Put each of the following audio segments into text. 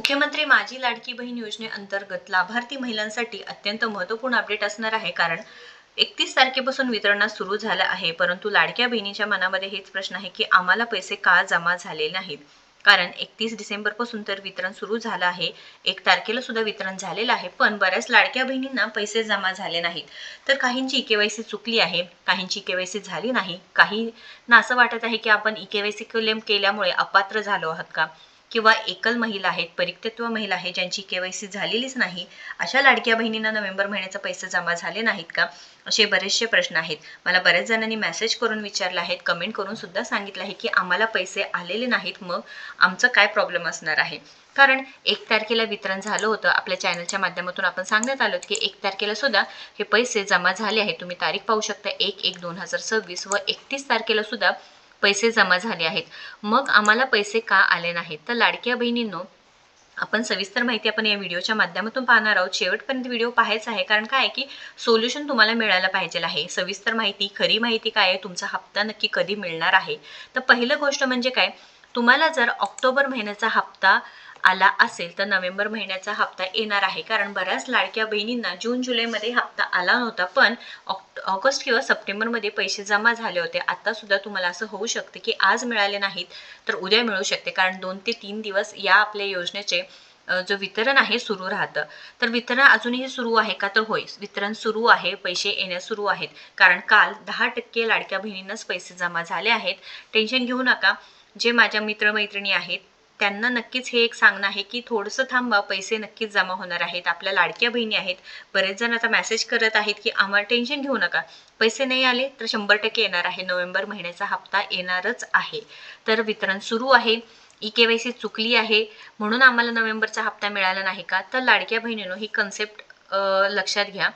मुख्यमंत्री माझी लाडकी बहीण योजनेअंतर्गत लाभार्थी महिलांसाठी अत्यंत महत्त्वपूर्ण अपडेट असणार आहे. कारण 31 तारखेपासून वितरणास सुरू झालं आहे, परंतु लाडक्या बहिणीच्या मनामध्ये हेच प्रश्न आहे की आम्हाला पैसे का जमा झाले नाहीत. कारण 31 डिसेंबरपासून तर वितरण सुरू झालं आहे, 1 तारखेला सुद्धा वितरण झालेलं आहे, पण बऱ्याच लाडक्या बहिणींना पैसे जमा झाले नाहीत. तर काहींची केवायसी चुकली आहे, काहींची केवायसी झाली नाही, काहींना असं वाटत आहे की आपण केवायसी क्लेम केल्यामुळे अपात्र झालो आहात का, किंवा एकल महिला आहेत, परित्यक्त्व महिला आहे ज्यांची केवायसी झालेलीच नाही, अशा लाडक्या बहिणींना नोव्हेंबर महिन्याचे पैसे जमा झाले नाहीत का, असे बरेचसे प्रश्न आहेत. मला बऱ्याच जणांनी मेसेज करून विचारले आहेत, कमेंट करून सुद्धा सांगितलं आहे की आम्हाला पैसे आलेले नाहीत, मग आमचं काय प्रॉब्लेम असणार आहे. कारण 1 तारखेला वितरण झालं होतं, आपल्या चॅनलच्या माध्यमातून आपण सांगण्यात आलो की 1 तारखेला सुद्धा हे पैसे जमा झाले आहेत. तुम्ही तारीख पाहू शकता, 1/1/2026 व 31 तारखेला सुद्धा पैसे जमा झाले आहेत. मग आम्हाला पैसे का आले नाहीत. तर लाडक्या बहिणींनो, आपण सविस्तर माहिती आपण या व्हिडिओच्या माध्यमातून पाहणार आहोत. शेवटपर्यंत व्हिडिओ पाहायचा आहे, कारण काय आहे की सोल्युशन तुम्हाला मिळायला पाहिजे आहे. सविस्तर माहिती, खरी माहिती काय आहे, तुमचा हप्ता नक्की कधी मिळणार आहे. तर पहिलं गोष्ट म्हणजे काय, तुम्हाला जर ऑक्टोबर महिन्याचा हप्ता आला असेल तर नोव्हेंबर महिन्याचा हप्ता येणार आहे. कारण बऱ्याच लाडक्या बहिणींना जून जुलैमध्ये हप्ता आला नव्हता, पण ऑगस्ट किंवा सप्टेंबरमध्ये पैसे जमा झाले होते. आता सुद्धा तुम्हाला असं होऊ शकते की आज मिळाले नाहीत तर उद्या मिळू शकते, कारण 2 ते 3 दिवस या आपल्या योजनेचे जो वितरण आहे सुरू राहतं. तर वितरण अजूनही सुरू आहे का, तर होय, वितरण सुरू आहे, पैसे येण्यास सुरू आहेत. कारण काल 10% लाडक्या बहिणींनाच पैसे जमा झाले आहेत. टेन्शन घेऊ नका. जे माझ्या मित्रमैत्रिणी आहेत त्यांना नक्कीच हे एक सांगणं आहे की थोडंसं थांबा, पैसे नक्कीच जमा होणार आहेत. आपल्या लाडक्या बहिणी आहेत, बरेच जण आता मेसेज करत आहेत की आम्हाला टेन्शन घेऊ नका, पैसे नाही आले तर 100% येणार आहे, नोव्हेंबर महिन्याचा हप्ता येणारच आहे. तर वितरण सुरू आहे. केवायसी चुकली आहे म्हणून आम्हाला नोव्हेंबरचा हप्ता मिळाला नाही का, तर लाडक्या बहिणींनो, ही कन्सेप्ट लक्षात घ्या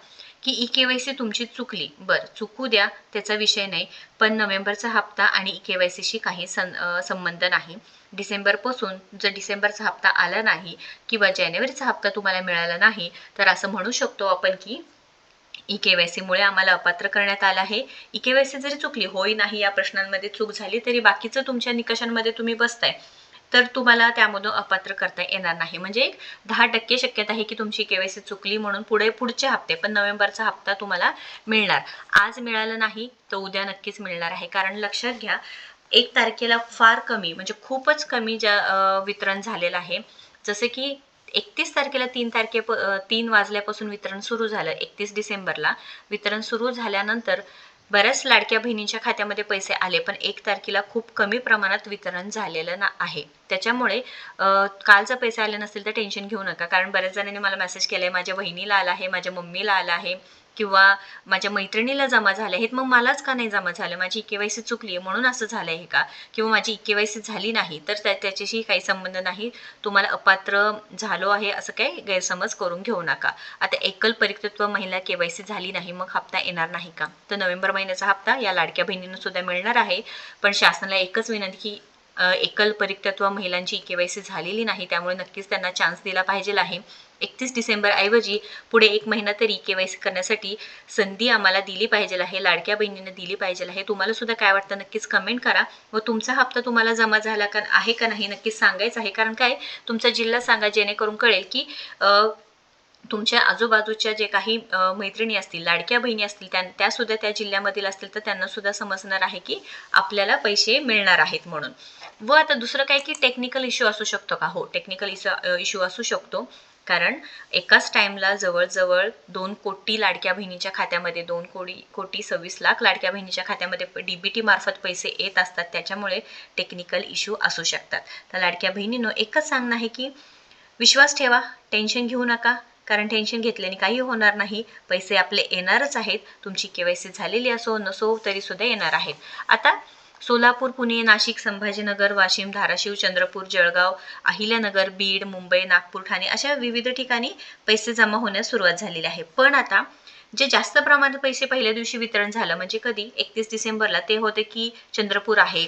की केवायसी तुमची चुकली, बरं चुकू द्या, त्याचा विषय नाही, पण नोव्हेंबरचा हप्ता आणि केवायसीशी काही संबंध नाही. डिसेंबरपासून जर डिसेंबरचा हप्ता आला नाही किंवा जानेवारीचा हप्ता तुम्हाला मिळाला नाही, तर असं म्हणू शकतो आपण की केवायसीमुळे आम्हाला अपात्र करण्यात आलं आहे. केवायसी जरी चुकली, होय नाही या प्रश्नांमध्ये चूक झाली तरी बाकीचं तुमच्या निकषांमध्ये तुम्ही बसताय, तर तुम्हाला त्यामधून अपात्र करता येणार नाही. म्हणजे 10% शक्यता आहे की तुमची केवायसी चुकली म्हणून पुढचे हप्ते, पण नोव्हेंबरचा हप्ता तुम्हाला मिळणार. आज मिळालं नाही तर उद्या नक्कीच मिळणार आहे. कारण लक्षात घ्या, 1 तारखेला फार कमी, म्हणजे खूपच कमी वितरण झालेलं आहे. जसे की 31 तारखेला 3 वाजल्यापासून वितरण सुरू झालं. 31 डिसेंबरला वितरण सुरू झाल्यानंतर बऱ्याच लाडक्या बहिणींच्या खात्यामध्ये पैसे आले, पण 1 तारखेला खूप कमी प्रमाणात वितरण झालेलं आहे. त्याच्यामुळे कालचा पैसे आले नसतील तर टेन्शन घेऊ नका. कारण बऱ्याच जणांनी मला मेसेज केलाय, माझ्या बहिणीला आला आहे, माझ्या मम्मीला आला आहे, किंवा माझ्या मैत्रिणीला जमा झाले आहेत, मग मलाच का नाही जमा झालं, माझी केवायसी चुकली आहे म्हणून असं झालं आहे का, किंवा माझी केवायसी झाली नाही, तर त्याच्याशी काही संबंध नाही. तुम्हाला अपात्र झालो आहे असं काही गैरसमज करून घेऊ नका. आता एकल परित्यक्त्व महिला केवायसी झाली नाही, मग हप्ता येणार नाही का, तर नोव्हेंबर महिन्याचा हप्ता या लाडक्या बहिणींना सुद्धा मिळणार आहे. पण शासनाला एकच विनंती की एकल परित्यक्त्व महिलांची केवायसी झालेली नाही, त्यामुळे नक्कीच त्यांना चान्स दिला पाहिजे आहे. 31 डिसेंबर ऐवजी पुढे 1 महिना तरी केवायसी करण्यासाठी संधी आम्हाला दिली पाहिजे आहे, लाडक्या बहिणींना दिली पाहिजे आहे. तुम्हाला सुद्धा काय वाटतं नक्कीच कमेंट करा. व तुमचा हप्ता तुम्हाला जमा झाला का आहे का नाही नक्कीच सांगायचं आहे. कारण काय, तुमचा जिल्हा सांगा, जेणेकरून कळेल की तुमच्या आजूबाजूच्या जे काही मैत्रिणी असतील, लाडक्या बहिणी असतील, त्या सुद्धा त्या जिल्ह्यामधील असतील तर त्यांना सुद्धा समजणार आहे की आपल्याला पैसे मिळणार आहेत म्हणून. व आता दुसरं काय की टेक्निकल इश्यू असू शकतो का, हो, टेक्निकल इश्यू असू शकतो. कारण एकाच टाइमला जवळजवळ 2 कोटी लाडक्या बहिणीच्या खात्यामध्ये, 2,26,00,000 लाडक्या बहिणीच्या खात्यामध्ये डीबीटी मार्फत पैसे येत असतात, त्याच्यामुळे टेक्निकल इश्यू असू शकतात. तर लाडक्या बहिणींनो, एकच सांगणं आहे की विश्वास ठेवा, टेन्शन घेऊ नका. कारण टेन्शन घेतल्याने काही होणार नाही, पैसे आपले येणारच आहेत. तुमची केवायसी झालेली असो नसो तरी सुद्धा येणार आहेत. आता सोलापूर, पुणे, नाशिक, संभाजीनगर, वाशिम, धाराशिव, चंद्रपूर, जळगाव, अहिल्यानगर, बीड, मुंबई, नागपूर, ठाणे अशा विविध ठिकाणी पैसे जमा होण्यास सुरुवात झालेली आहे. पण आता जे जास्त प्रमाणात पैसे पहिल्या दिवशी वितरण झालं म्हणजे कधी 31 डिसेंबरला, ते होते की चंद्रपूर आहे,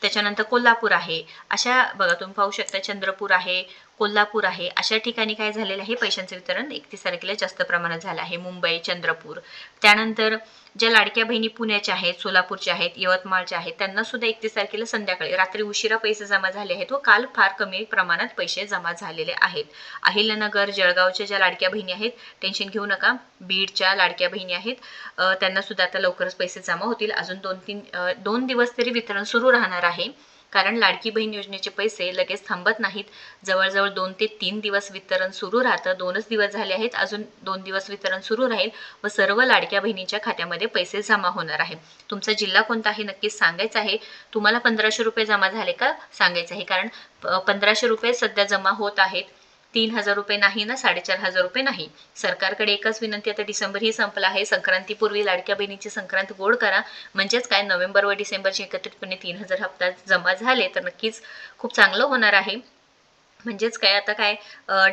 त्याच्यानंतर कोल्हापूर आहे, अशा बघा तुम्ही पाहू शकता, चंद्रपूर आहे, कोल्हापूर आहे, अशा ठिकाणी काय झालेलं आहे, पैशांचं वितरण 31 तारखेला जास्त प्रमाणात झालं आहे. मुंबई, चंद्रपूर, त्यानंतर ज्या लाडक्या बहिणी पुण्याच्या आहेत, सोलापूरच्या आहेत, यवतमाळच्या आहेत, त्यांना सुद्धा 31 तारखेला संध्याकाळी रात्री उशिरा पैसे जमा झाले आहेत व काल फार कमी प्रमाणात पैसे जमा झालेले आहेत. अहिल्यानगर, जळगावच्या ज्या लाडक्या बहिणी आहेत, टेन्शन घेऊ नका. बीडच्या लाडक्या बहिणी आहेत, त्यांना सुद्धा आता लवकरच पैसे जमा होतील. अजून 2 दिवस तरी वितरण सुरू राहणार आहे, कारण लाडकी बहीण योजनेचे पैसे लगेच थांबत नाहीत. जवळजवळ 2 ते 3 दिवस वितरण सुरू राहतं. 2च दिवस झाले आहेत, अजून 2 दिवस वितरण सुरू राहील व सर्व लाडक्या बहिणींच्या खात्यामध्ये पैसे जमा होणार आहे. तुमचा जिल्हा कोणता आहे नक्कीच सांगायचं आहे. तुम्हाला 1500 रुपये जमा झाले का सांगायचं आहे, कारण 1500 रुपये सध्या जमा होत आहेत. 3000 रुपये नाही ना, 4500 रुपये नाही. सरकारकडे एकच विनंती, आता डिसेंबर ही संपला आहे, संक्रांतीपूर्वी लाडक्या बहिणीची संक्रांत गोड करा. म्हणजेच काय, नोव्हेंबर व डिसेंबरचे एकत्रितपणे 3000 हप्ता जमा झाले तर नक्कीच खूप चांगलं होणार आहे. म्हणजेच काय, आता काय,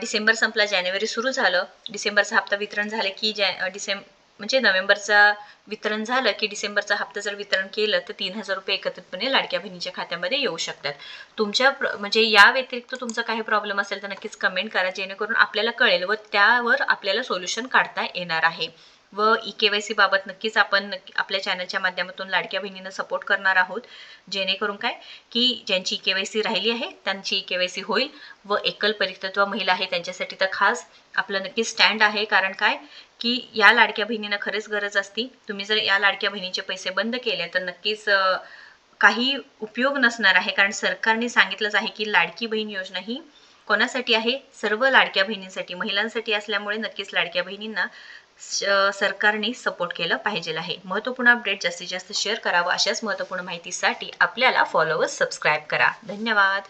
डिसेंबर संपला, जानेवारी सुरू झालं, डिसेंबरचा हप्ता वितरण झाले की म्हणजे नोव्हेंबरचा वितरण झालं की डिसेंबरचा हप्ता जर वितरण केलं तर 3000 रुपये एकत्रितपणे लाडक्या बहिणीच्या खात्यामध्ये येऊ शकतात. तुमच्या म्हणजे या व्यतिरिक्त तुमचा काही प्रॉब्लेम असेल तर नक्कीच कमेंट करा, जेणेकरून आपल्याला कळेल व त्यावर आपल्याला सोल्युशन काढता येणार आहे. व EKYC बाबत नक्कीच आपण आपल्या चॅनलच्या माध्यमातून लाडक्या बहिणींना सपोर्ट करणार आहोत, जेणेकरून काय की ज्यांची EKYC राहिली आहे त्यांची EKYC होईल व एकल परित्यक्ता महिला आहे त्यांच्यासाठी तर खास आपलं नक्कीच स्टँड आहे. कारण काय की या लाडक्या बहिणींना खरंच गरज असती. तुम्ही जर या लाडक्या बहिणीचे पैसे बंद केले तर नक्कीच काही उपयोग नसणार आहे, कारण सरकारने सांगितलंच आहे की लाडकी बहीण योजना ही कोणासाठी आहे, सर्व लाडक्या बहिणींसाठी, महिलांसाठी असल्यामुळे नक्कीच लाडक्या बहिणींना सरकारने सपोर्ट केलं पाहिजे आहे. महत्त्वपूर्ण अपडेट जास्तीत जास्त शेअर करावं. अशाच महत्त्वपूर्ण माहितीसाठी आपल्याला फॉलोअर्स सबस्क्राईब करा. धन्यवाद.